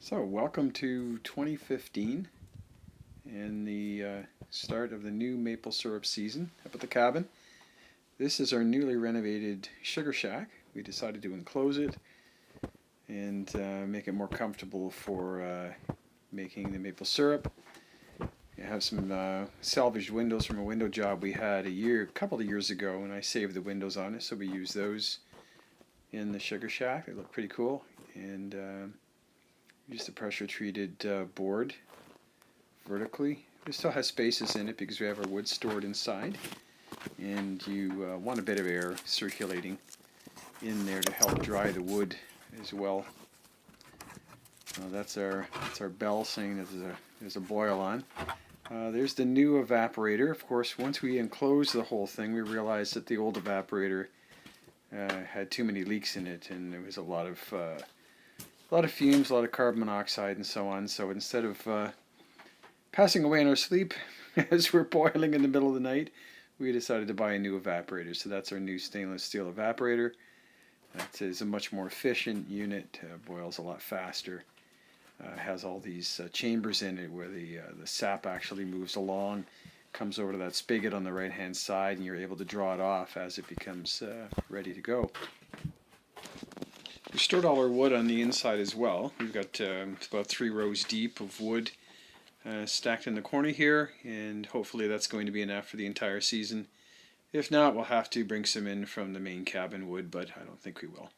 So, welcome to 2015 and the start of the new maple syrup season up at the cabin. This is our newly renovated sugar shack. We decided to enclose it and make it more comfortable for making the maple syrup. We have some salvaged windows from a window job we had a couple of years ago, and I saved the windows on it, so we use those in the sugar shack. They look pretty cool, and use the pressure treated board vertically. It still has spaces in it because we have our wood stored inside, and you want a bit of air circulating in there to help dry the wood as well. That's our bell saying that there's a boil on. There's the new evaporator. Of course, once we enclosed the whole thing, we realized that the old evaporator had too many leaks in it, and there was a lot of fumes, a lot of carbon monoxide, and so on. So instead of passing away in our sleep as we're boiling in the middle of the night, we decided to buy a new evaporator. So that's our new stainless steel evaporator. That is a much more efficient unit, boils a lot faster. Has all these chambers in it where the sap actually moves along, comes over to that spigot on the right hand side, and you're able to draw it off as it becomes ready to go. We stored all our wood on the inside as well. We've got about 3 rows deep of wood stacked in the corner here, and hopefully that's going to be enough for the entire season. If not, we'll have to bring some in from the main cabin wood, but I don't think we will.